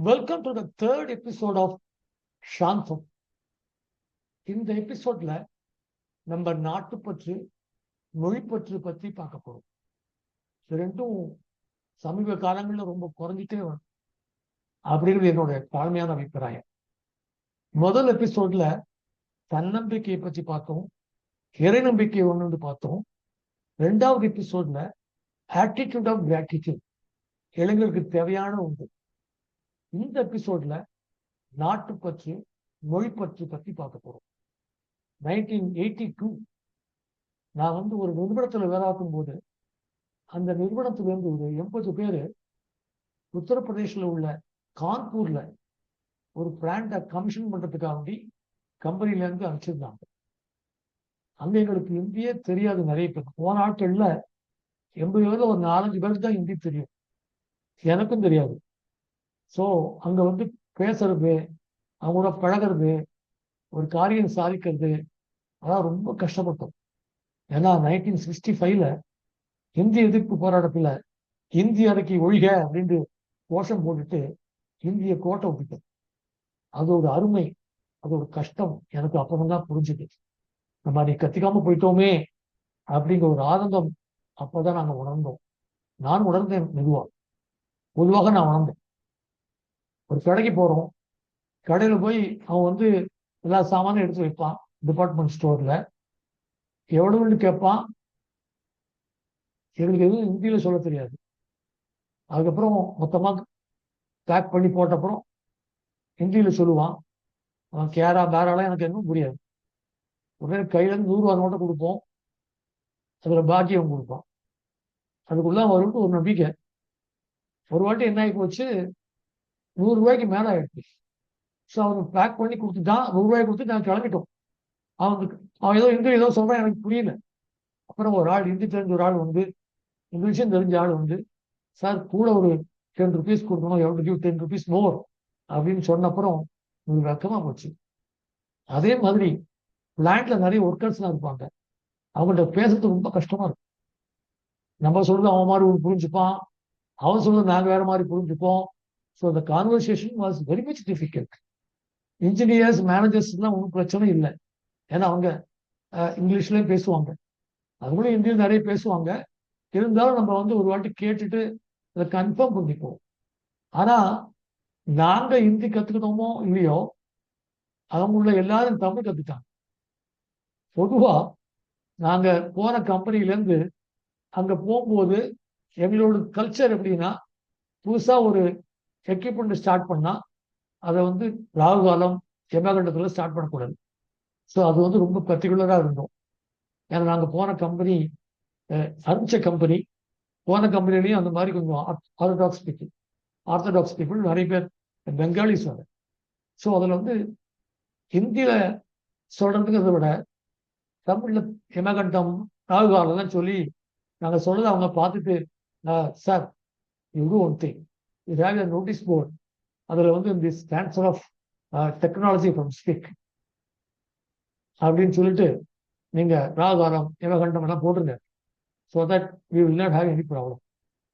Welcome to the third episode of Saantham. இந்த எபிசோட்ல நம்ம நாட்டுப்பற்று, மொழிப்பற்று பற்றி பார்க்க போறோம். இது ரெண்டும் சமீப காலங்களில் ரொம்ப குறைஞ்சிட்டே வரும் அப்படிங்கிறது என்னோட தாழ்மையான அபிப்பிராயம். முதல் எபிசோட்ல தன்னம்பிக்கையை பற்றி பார்த்தோம், இறை நம்பிக்கை ஒன்று பார்த்தோம். ரெண்டாவது எபிசோட்ல ஆட்டிடியூட் ஆஃப் கிராட்டிடியூட், இளைஞருக்கு தேவையான ஒன்று. இந்த எபிசோட்ல நாட்டுப்பற்று, மொழிப்பற்று பற்றி பார்க்க போறோம். 1982 நான் ஒரு நிறுவனத்துல வேலைக்கும் போது அந்த நிறுவனத்துல இருந்து ஒரு 80 பேரு உத்தரப்பிரதேசில் உள்ள கான்பூர்ல ஒரு பிளான்ட கமிஷன் பண்றதுக்காக கம்பெனில இருந்து அனுப்பிச்சிருந்தாங்க. அங்க எங்களுக்கு இந்தியே தெரியாது. நிறைய பேர் போன நாட்கள்ல 80 பேர்ல ஒரு 4-5 பேருக்கு தான் ஹிந்தி தெரியும், எனக்கும் தெரியாது. ஸோ அங்க பேசுறது, அவங்களோட பழகிறது, ஒரு காரியம் சாதிக்கிறது, அதான் ரொம்ப கஷ்டப்பட்டோம். ஏன்னா 1965ல இந்திய எதிர்ப்பு போராட்டத்துல இந்தி அடக்கி ஒழிக அப்படின்னு கோஷம் போட்டுட்டு இந்திய கோட்டை விட்டுட்டோம். அதோட அருமை, அதோட கஷ்டம் எனக்கு அப்புறம் தான் புரிஞ்சுது. நம்ம நீ கத்திக்காம போயிட்டோமே அப்படிங்கிற ஒரு ஆனந்தம் அப்பதான் நாங்க உணர்ந்தோம். நான் உணர்ந்தேன் பொதுவாக நான் உணர்ந்தேன். ஒரு கடைக்கு போறோம், கடையில போய் அவன் எல்லா சாமானும் எடுத்து வைப்பான். டிபார்ட்மெண்ட் ஸ்டோர்ல எவ்வளவுன்னு கேட்பான். எங்களுக்கு எதுவும் ஹிந்தியில சொல்ல தெரியாது. அதுக்கப்புறம் மொத்தமா பேக் பண்ணி போட்டப்புறம் ஹிந்தியில சொல்லுவான். அவன் கேரா பேராலாம் எனக்கு இன்னும் புரியாது. உடனே கையில இருந்து 100 ரூபா நோட்டை கொடுப்போம், அதுல பாக்கியம் கொடுப்பான். அதுக்குள்ள வரும்னு ஒரு நம்பிக்கை. ஒரு வாட்டி என்ன ஆகி போச்சு, 100 ரூபாய்க்கு மேல ஆயிடுச்சு. ஸோ அவனுக்கு பேக் பண்ணி கொடுத்துட்டான். 100 ரூபாய் கொடுத்து நான் கிளம்பிட்டோம். அவன் ஏதோ ஹிந்தி ஏதோ சொல்றான், எனக்கு புரியல. அப்புறம் ஒரு ஆள், ஹிந்தி தெரிஞ்ச ஒரு ஆள் இங்கிலீஷும் தெரிஞ்ச ஆள் சார் கூட ஒரு 10 rupees கொடுக்கணும், எவ்வளோ கிவ் 10 rupees மோர் அப்படின்னு சொன்னப்புறம் உங்களுக்கு வெக்கமா போச்சு. அதே மாதிரி பிளான்ட்ல நிறைய ஒர்க்கர்ஸ்லாம் இருப்பாங்க. அவங்கள்ட்ட பேசுறது ரொம்ப கஷ்டமா இருக்கும். நம்ம சொல்றது அவன் மாதிரி ஒரு புரிஞ்சுப்பான், அவன் சொல்றது நாங்க வேற மாதிரி புரிஞ்சுப்போம். ஸோ அந்த conversation was very much difficult. Engineers, மேனேஜர்ஸ்லாம் ஒன்றும் பிரச்சனை இல்லை. ஏன்னா அவங்க இங்கிலீஷ்லயும் பேசுவாங்க, அவங்களும் ஹிந்தியில் நிறைய பேசுவாங்க. இருந்தாலும் நம்ம ஒரு வாட்டி கேட்டுட்டு அதை கன்ஃபார்ம் பண்ணிப்போம். ஆனா நாங்க ஹிந்தி கத்துக்கணுமோ இல்லையோ, அவங்கள எல்லாரும் தமிழ் கத்துட்டாங்க. பொதுவா நாங்க போன கம்பெனில இருந்து அங்க போகும்போது எங்களோட கல்ச்சர் எப்படின்னா, புதுசா ஒரு எக்யூப்மெண்ட் ஸ்டார்ட் பண்ணா அதை ராகு காலம், யமகண்டத்துல ஸ்டார்ட் பண்ணக்கூடாது. ஸோ அது ரொம்ப பர்டிகுலரா இருந்தோம். ஏன்னா நாங்க போன கம்பெனி அனுப்பிச்ச கம்பெனி, போன கம்பெனிலையும் அந்த மாதிரி கொஞ்சம் ஆர்த்தடாக்ஸ் பீப்புள் நிறைய பேர் பெங்காலிஸ் வர. ஸோ அதுல ஹிந்தியில சொல்றதுங்கிறத விட தமிழ்ல யமகண்டம், ராகுகாலம் சொல்லி நாங்க சொல்றதை அவங்க பார்த்துட்டு, sir you do one thing, you have a notice board, அதுல this transfer of technology from SPIC அப்படின்னு சொல்லிட்டு நீங்க ராகுகாலம், யமகண்டம் எல்லாம் போட்டுருங்க. So that we will not have any problem,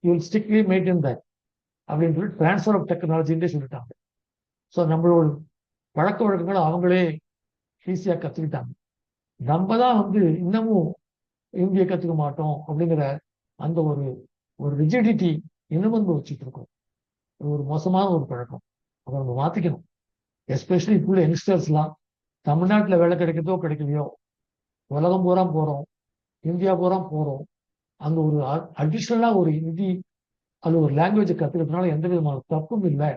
you will strictly maintain that அப்படின்னு சொல்லி ட்ரான்ஸ்ஃபர் ஆஃப் டெக்னாலஜின்னு சொல்லிட்டாங்க. ஸோ நம்மளோட பழக்க வழக்கங்களை அவங்களே ஈஸியாக கற்றுக்கிட்டாங்க. நம்ம தான் இன்னமும் இந்தியை கற்றுக்க மாட்டோம் அப்படிங்கிற அந்த ஒரு ரிஜிடிட்டி இன்னமும் வச்சுட்டு இருக்கோம். ஒரு மோசமான ஒரு பழக்கம். அதை நம்ம மாற்றிக்கணும். எஸ்பெஷலி இப்போ உள்ள யங்ஸ்டர்ஸ்லாம் தமிழ்நாட்டில் வேலை கிடைக்கிறதோ கிடைக்கலையோ, உலகம் பூரா போகிறோம், இந்தியா பூரா போகிறோம். அங்கே ஒரு அடிஷ்னலாக ஒரு ஹிந்தி அது ஒரு லாங்குவேஜை கற்றுக்கிறதுனால எந்த விதமான தப்பும் இல்லை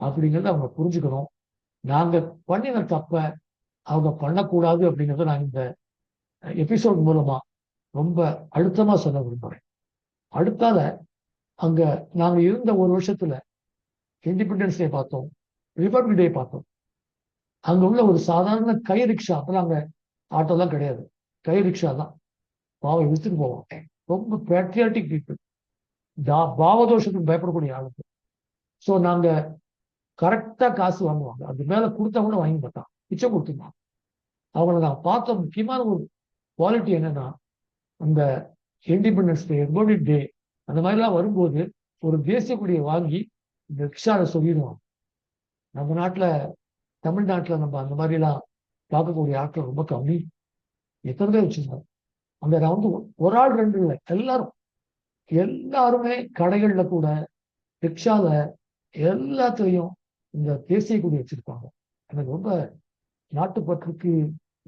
அப்படிங்கிறத அவங்க புரிஞ்சுக்கணும். நாங்கள் பண்ணின தப்பை அவங்க பண்ணக்கூடாது அப்படிங்கிறத நான் இந்த எபிசோட் மூலமா ரொம்ப அழுத்தமா சொல்ல விரும்புகிறேன். அடுத்தால அங்க நாங்க இருந்த ஒரு வருஷத்துல இண்டிபெண்டன்ஸ் டே பார்த்தோம், ரிபப்ளிக் டே பார்த்தோம். அங்க உள்ள ஒரு சாதாரண கை ரிக்ஷா, அப்பெல்லாம் அங்க ஆட்டோலாம் கிடையாது, கை ரிக்ஷா தான் பாவம் இழுத்துட்டு போவாங்க. ரொம்ப பேட்ரியாட்டிக் பீப்புள், பாவதோஷத்துக்கு பயப்படக்கூடிய ஆளுக்கு. ஸோ நாங்க கரெக்டா காசு வாங்குவாங்க, அது மேல கொடுத்தா கூட வாங்கி மாட்டான், பிச்சை கொடுத்துருந்தாங்க. அவங்கள நான் பார்த்த முக்கியமான ஒரு குவாலிட்டி என்னன்னா, அந்த இண்டிபெண்டன்ஸ் டே, ரிபப்ளிக் டே அந்த மாதிரிலாம் வரும்போது ஒரு தேசிய கொடியை வாங்கி இந்த ரிக்ஷாவை சொல்லிடுவாங்க. நம்ம நாட்டுல தமிழ்நாட்டுல நம்ம அந்த மாதிரி எல்லாம் பார்க்கக்கூடிய ஆட்கள் ரொம்ப கம்மி. எத்தனை பேர் வச்சிருந்தாங்க அந்த வந்து ஒரு ஆள் ரெண்டு இல்லை, எல்லாருமே கடைகள்ல கூட, ரிக்ஷால, எல்லாத்துலயும் இந்த தேசிய கொடி வச்சிருப்பாங்க. எனக்கு ரொம்ப நாட்டுப்பற்றுக்கு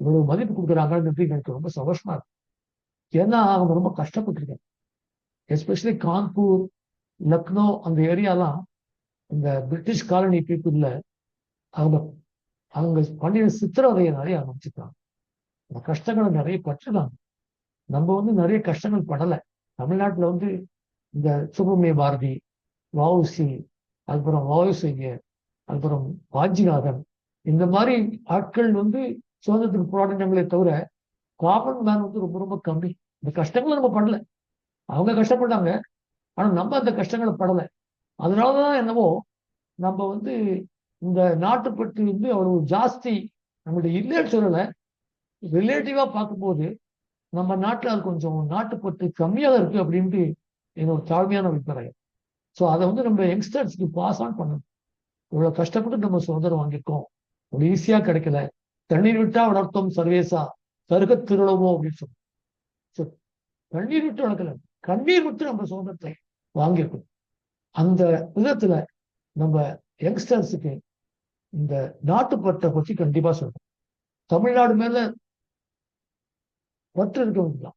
இவ்வளவு மதிப்பு கொடுக்குறாங்கன்றது எனக்கு ரொம்ப சந்தோஷமா இருக்கு. ஏன்னா அவங்க ரொம்ப கஷ்டப்பட்டிருக்காங்க. எஸ்பெஷலி கான்பூர், லக்னோ அந்த ஏரியாலாம் இந்த பிரிட்டிஷ் காலனி பீப்புள்ல அவங்க அவங்க பண்ணின சித்திரவதையை நிறைய ஆரம்பிச்சுட்டாங்க. அந்த கஷ்டங்களை நிறைய பட்டுறாங்க. நம்ம வந்து நிறைய கஷ்டங்கள் படலை. தமிழ்நாட்டுல வந்து இந்த சுப்பிரமணிய பாரதி, வஉசி, அதுக்கப்புறம் வஉசிங்க, அதுக்கப்புறம் வாஞ்சிநாதன், இந்த மாதிரி ஆட்கள் வந்து சுதந்திரத்துக்கு போராடினாங்களே தவிர காமன் மேன் வந்து ரொம்ப ரொம்ப கம்மி. இந்த கஷ்டங்களை நம்ம படல. அவங்க கஷ்டப்பட்டாங்க, ஆனா நம்ம அந்த கஷ்டங்களை படலை. அதனாலதான் என்னவோ நம்ம வந்து இந்த நாட்டுப்பற்று வந்து அவ்வளவு ஜாஸ்தி நம்மளுடைய இல்லைன்னு சொல்லலை. ரிலேட்டிவா பார்க்கும்போது நம்ம நாட்டில் அது கொஞ்சம் நாட்டுப்பற்று கம்மியாக இருக்கு அப்படின்ட்டு என்னோட தாழ்மையான அபிப்பிராயம். ஸோ அதை வந்து நம்ம யங்ஸ்டர்ஸ்க்கு பாஸ் ஆன் பண்ணணும். இவ்வளவு கஷ்டப்பட்டு நம்ம சுதந்திரம் வாங்கியிருக்கோம், ஒரு ஈஸியா கிடைக்கல. தண்ணீர் விட்டா வளர்த்தோம் சர்வேசா, சருக திருளவோ அப்படின்னு சொல்லி. ஸோ தண்ணீர் விட்டு வளர்க்கல, கண்ணீர் விட்டு நம்ம சுதந்திரத்தை வாங்கியிருக்கோம். அந்த விதத்துல நம்ம யங்ஸ்டர்ஸுக்கு இந்த நாட்டுப்பற்றை பற்றி கண்டிப்பா சொல்லணும். தமிழ்நாடு மேல பற்று இருக்க வேண்டியதான்,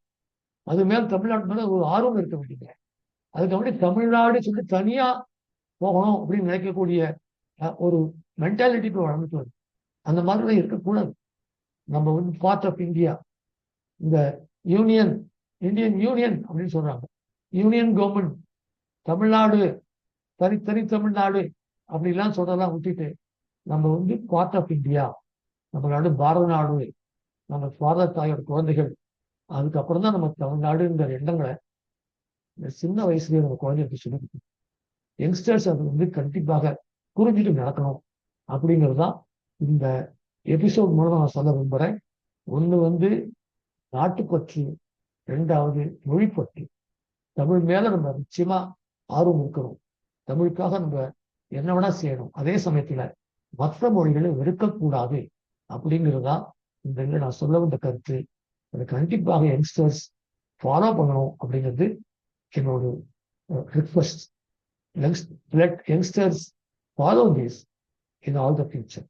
அது மேல தமிழ்நாடு மேல ஒரு ஆர்வம் இருக்க வேண்டியது. அதுக்கு அப்படி தமிழ்நாடு சொல்லி தனியா போகணும் அப்படின்னு நினைக்கக்கூடிய ஒரு மென்டாலிட்டி இப்போ வளர்ந்துட்டு வருது. அந்த மாதிரிலாம் இருக்கக்கூடாது. நம்ம வந்து பார்ட் ஆஃப் இந்தியா, இந்த யூனியன், இந்தியன் யூனியன் அப்படின்னு சொல்றாங்க, யூனியன் கவர்மெண்ட், தமிழ்நாடு தனி தமிழ்நாடு அப்படிலாம் சொல்றதெல்லாம் விட்டுட்டு நம்ம வந்து பார்ட் ஆஃப் இந்தியா, நம்ம நாடு பாரத நாடு, நம்ம பாரத தாயோட குழந்தைகள். அதுக்கப்புறம் தான் நம்ம தமிழ்நாடுங்கிற எண்ணங்களை இந்த சின்ன வயசுலயே நம்ம குழந்தைகளுக்கு சொல்லி கொடுக்கணும். யங்ஸ்டர்ஸ் அது வந்து கண்டிப்பாக புரிஞ்சுட்டு நடக்கணும் அப்படிங்கிறதுதான் இந்த எபிசோட் மூலம் நான் சொல்ல விரும்புறேன். ஒண்ணு வந்து நாட்டுப்பற்று, ரெண்டாவது மொழிப்பற்று. தமிழ் மேல நம்ம நிச்சயமா ஆர்வம் இருக்கணும். தமிழுக்காக நம்ம என்ன வேணா செய்யணும். அதே சமயத்துல மற்ற மொழிகளை வெறுக்கக்கூடாது அப்படிங்கிறதுதான் இந்த நான் சொல்ல வந்த கருத்து. அதை கண்டிப்பாக யங்ஸ்டர்ஸ் ஃபாலோ பண்ணணும் அப்படிங்கிறது என்னோட request. Let youngsters follow this in all the future.